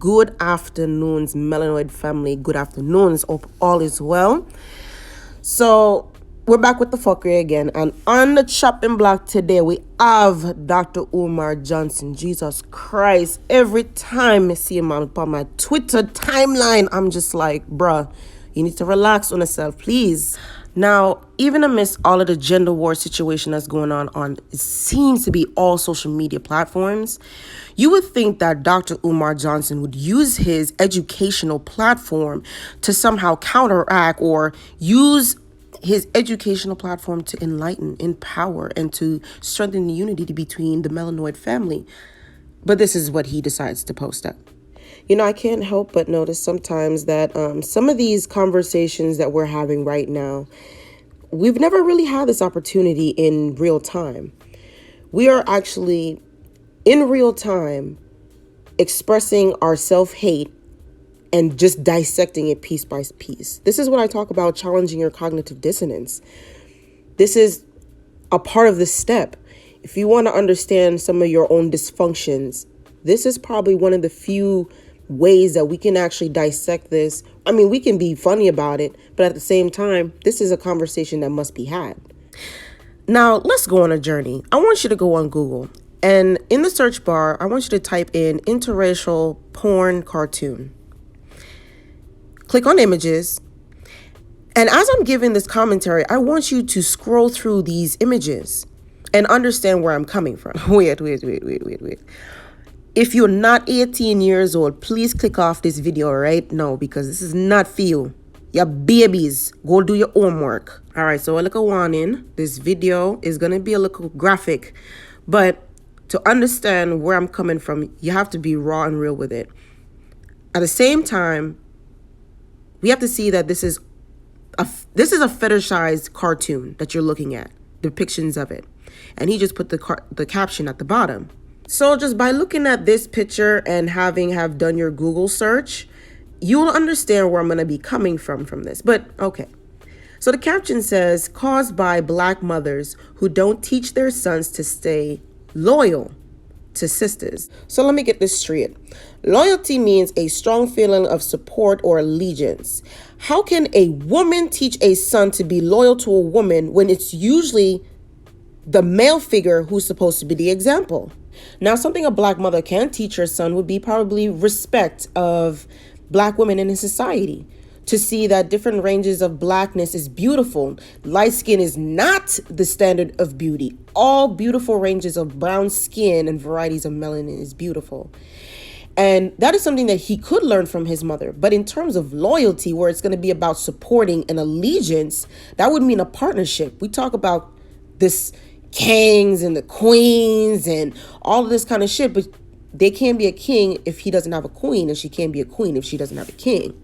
Good afternoons, Melanoid family. Good afternoons. Hope all is well. So we're back with the fuckery again, and on the chopping block today we have Dr. Umar Johnson. Jesus Christ! Every time I see him on my Twitter timeline, I'm just like, bruh, you need to relax on yourself, please. Now, even amidst all of the gender war situation that's going on it seems to be all social media platforms, you would think that Dr. Umar Johnson would use his educational platform to somehow counteract or use his educational platform to enlighten, empower, and to strengthen the unity between the Melanoid family. But this is what he decides to post up. You know, I can't help but notice sometimes that some of these conversations that we're having right now, we've never really had this opportunity in real time. We are actually, in real time, expressing our self-hate and just dissecting it piece by piece. This is what I talk about, challenging your cognitive dissonance. This is a part of the step. If you want to understand some of your own dysfunctions, this is probably one of the few ways that we can actually dissect this. I mean, we can be funny about it, but at the same time, this is a conversation that must be had. Now, let's go on a journey. I want you to go on Google, and in the search bar, I want you to type in interracial porn cartoon. Click on images, and as I'm giving this commentary, I want you to scroll through these images and understand where I'm coming from. Wait. If you're not 18 years old, please click off this video right now because this is not for you. Your babies, go do your homework. All right, so a little warning. This video is going to be a little graphic, but to understand where I'm coming from, you have to be raw and real with it. At the same time, we have to see that this is a fetishized cartoon that you're looking at, depictions of it. And he just put the caption at the bottom. So just by looking at this picture and have done your Google search, you'll understand where I'm going to be coming from this. But okay. So the caption says, caused by Black mothers who don't teach their sons to stay loyal to sisters. So let me get this straight. Loyalty means a strong feeling of support or allegiance. How can a woman teach a son to be loyal to a woman when it's usually the male figure who's supposed to be the example? Now, something a Black mother can teach her son would be probably respect of Black women in society. To see that different ranges of Blackness is beautiful. Light skin is not the standard of beauty. All beautiful ranges of brown skin and varieties of melanin is beautiful. And that is something that he could learn from his mother. But in terms of loyalty, where it's going to be about supporting an allegiance, that would mean a partnership. We talk about this kings and the queens and all of this kind of shit, but they can't be a king if he doesn't have a queen, and she can't be a queen if she doesn't have a king.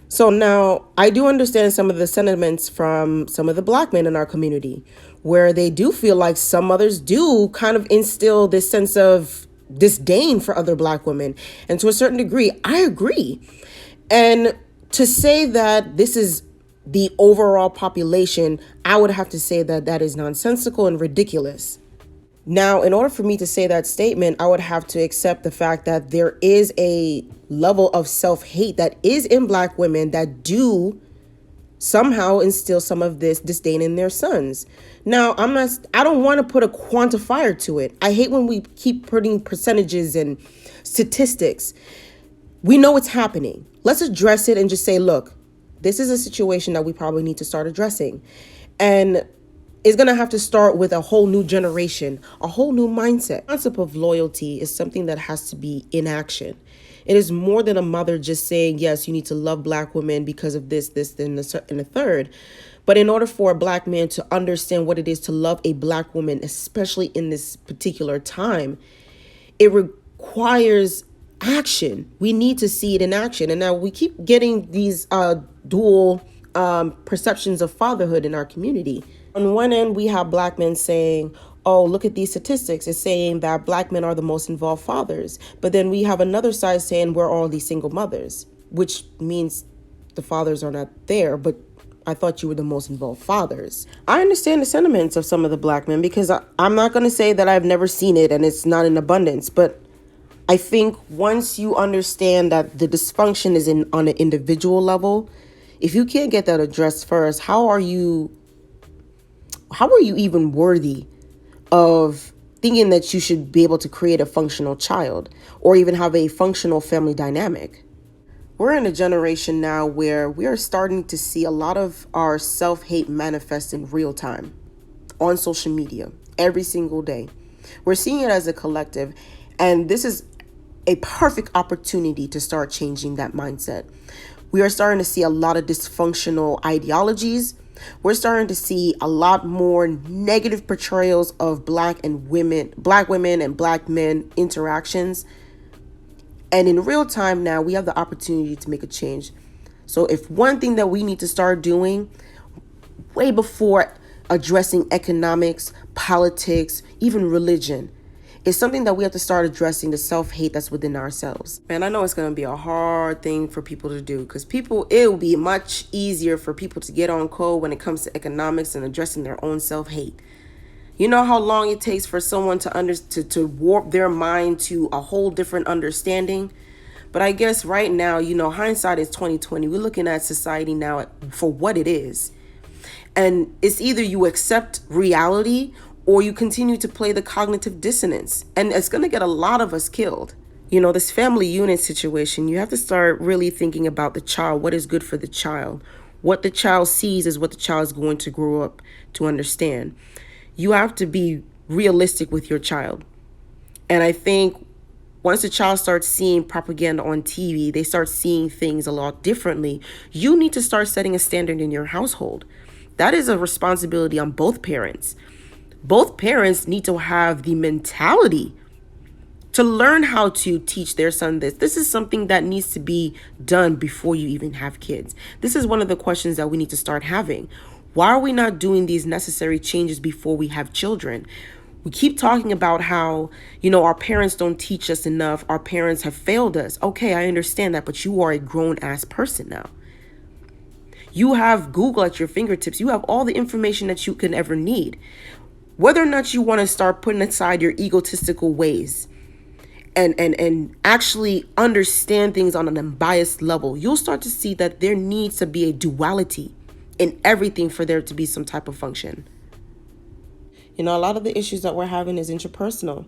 So now I do understand some of the sentiments from some of the Black men in our community, where they do feel like some mothers do kind of instill this sense of disdain for other Black women. And to a certain degree, I agree. And to say that this is the overall population, I would have to say that that is nonsensical and ridiculous. Now, in order for me to say that statement, I would have to accept the fact that there is a level of self-hate that is in Black women that do somehow instill some of this disdain in their sons. Now, I don't want to put a quantifier to it. I hate when we keep putting percentages and statistics. We know it's happening. Let's address it and just say, look, this is a situation that we probably need to start addressing. And it's going to have to start with a whole new generation, a whole new mindset. The concept of loyalty is something that has to be in action. It is more than a mother just saying, yes, you need to love Black women because of this, and the third. But in order for a Black man to understand what it is to love a Black woman, especially in this particular time, it requires action. We need to see it in action. And now we keep getting these dual perceptions of fatherhood in our community. On one end, we have Black men saying, oh, look at these statistics. It's saying that Black men are the most involved fathers. But then we have another side saying we're all these single mothers, which means the fathers are not there. But I thought you were the most involved fathers. I understand the sentiments of some of the Black men because I'm not going to say that I've never seen it and it's not in abundance. But I think once you understand that the dysfunction is on an individual level, if you can't get that addressed first, how are you even worthy of thinking that you should be able to create a functional child or even have a functional family dynamic? We're in a generation now where we are starting to see a lot of our self-hate manifest in real time on social media every single day. We're seeing it as a collective, and this is a perfect opportunity to start changing that mindset. We are starting to see a lot of dysfunctional ideologies. We're starting to see a lot more negative portrayals of black women and black men interactions. And in real time now, we have the opportunity to make a change. So if one thing that we need to start doing way before addressing economics, politics, even religion, is something that we have to start addressing the self-hate that's within ourselves. Man, I know it's going to be a hard thing for people to do because it will be much easier for people to get on code when it comes to economics and addressing their own self-hate. You know how long it takes for someone to warp their mind to a whole different understanding? But I guess right now, hindsight is 2020. We're looking at society now for what it is. And it's either you accept reality or you continue to play the cognitive dissonance. And it's going to get a lot of us killed. This family unit situation, you have to start really thinking about the child, what is good for the child. What the child sees is what the child is going to grow up to understand. You have to be realistic with your child. And I think once the child starts seeing propaganda on TV, they start seeing things a lot differently. You need to start setting a standard in your household. That is a responsibility on both parents. Both parents need to have the mentality to learn how to teach their son this. This is something that needs to be done before you even have kids. This is one of the questions that we need to start having. Why are we not doing these necessary changes before we have children? We keep talking about how, our parents don't teach us enough. Our parents have failed us. Okay, I understand that, but you are a grown-ass person now. You have Google at your fingertips. You have all the information that you can ever need. Whether or not you want to start putting aside your egotistical ways and actually understand things on an unbiased level, you'll start to see that there needs to be a duality in everything for there to be some type of function. A lot of the issues that we're having is interpersonal.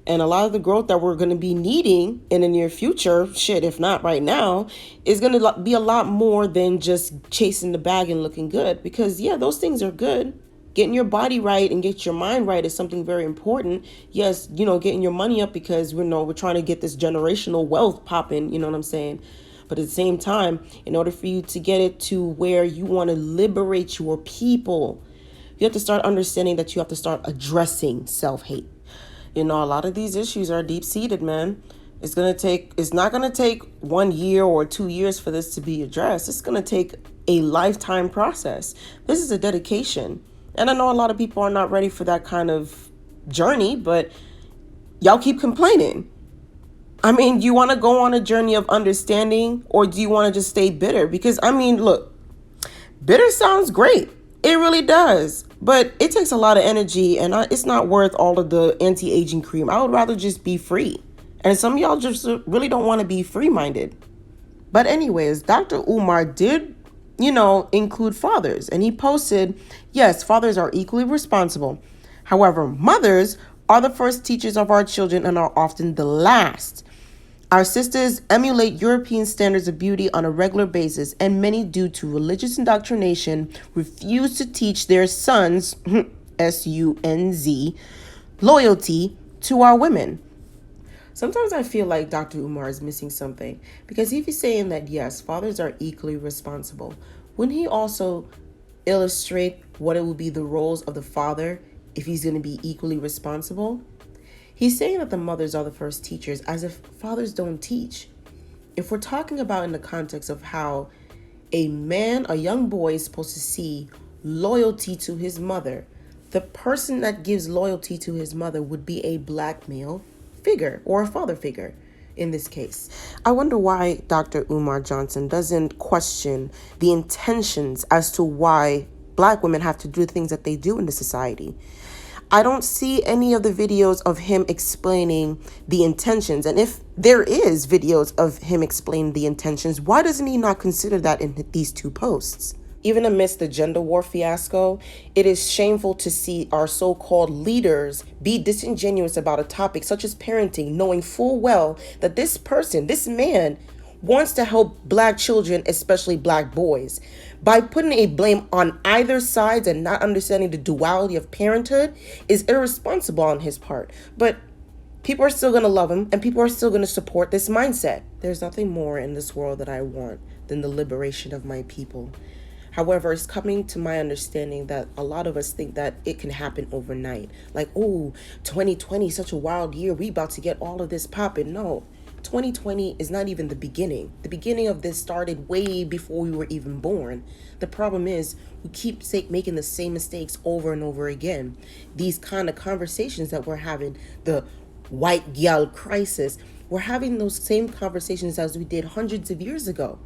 And a lot of the growth that we're going to be needing in the near future, if not right now, is going to be a lot more than just chasing the bag and looking good. Because, those things are good. Getting your body right and get your mind right is something very important. Yes, getting your money up because we're trying to get this generational wealth popping, you know what I'm saying? But at the same time, in order for you to get it to where you want to liberate your people, you have to start understanding that you have to start addressing self-hate. A lot of these issues are deep-seated, man. It's not going to take 1 year or 2 years for this to be addressed. It's going to take a lifetime process. This is a dedication. And I know a lot of people are not ready for that kind of journey, but y'all keep complaining. Do you want to go on a journey of understanding, or do you want to just stay bitter? Because, look, bitter sounds great. It really does. But it takes a lot of energy, and it's not worth all of the anti-aging cream. I would rather just be free. And some of y'all just really don't want to be free-minded. But anyways, Dr. Umar did, include fathers. And he posted, yes, fathers are equally responsible. However, mothers are the first teachers of our children and are often the last. Our sisters emulate European standards of beauty on a regular basis, and many, due to religious indoctrination, refuse to teach their sons, S-U-N-Z, loyalty to our women. Sometimes I feel like Dr. Umar is missing something, because if he's saying that, yes, fathers are equally responsible, wouldn't he also illustrate what it would be the roles of the father if he's going to be equally responsible? He's saying that the mothers are the first teachers, as if fathers don't teach. If we're talking about in the context of how a young boy is supposed to see loyalty to his mother, the person that gives loyalty to his mother would be a black male figure or a father figure in this case. I wonder why Dr. Umar Johnson doesn't question the intentions as to why black women have to do things that they do in the society. I don't see any of the videos of him explaining the intentions. And if there is videos of him explaining the intentions, why doesn't he not consider that in these 2 posts? Even amidst the gender war fiasco, it is shameful to see our so-called leaders be disingenuous about a topic such as parenting, knowing full well that this person, this man, wants to help Black children, especially Black boys. By putting a blame on either sides and not understanding the duality of parenthood is irresponsible on his part. But people are still going to love him, and people are still going to support this mindset. There's nothing more in this world that I want than the liberation of my people. However, it's coming to my understanding that a lot of us think that it can happen overnight. Like, oh, 2020 is such a wild year. We about to get all of this popping. No, 2020 is not even the beginning. The beginning of this started way before we were even born. The problem is we keep making the same mistakes over and over again. These kind of conversations that we're having, the white gal crisis, we're having those same conversations as we did hundreds of years ago.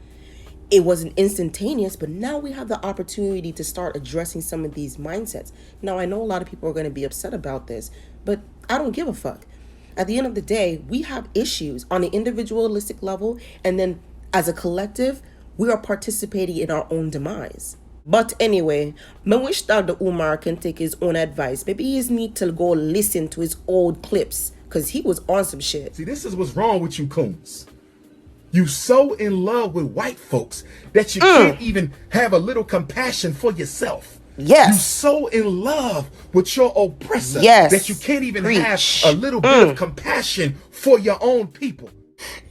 It wasn't instantaneous, but now we have the opportunity to start addressing some of these mindsets. Now, I know a lot of people are going to be upset about this, but I don't give a fuck. At the end of the day, we have issues on an individualistic level, and then as a collective, we are participating in our own demise. But anyway, I wish Dr. Umar can take his own advice. Maybe he just need to go listen to his old clips, because he was on some shit. See, this is what's wrong with you coons. You so in love with white folks that you can't even have a little compassion for yourself. Yes. You so in love with your oppressor that you can't even have a little bit of compassion for your own people.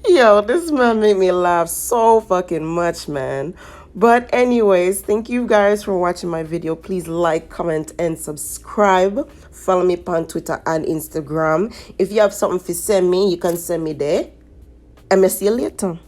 Yo, this man made me laugh so fucking much, man. But anyways, thank you guys for watching my video. Please like, comment, and subscribe. Follow me on Twitter and Instagram. If you have something to send me, you can send me there. And I'll see you later.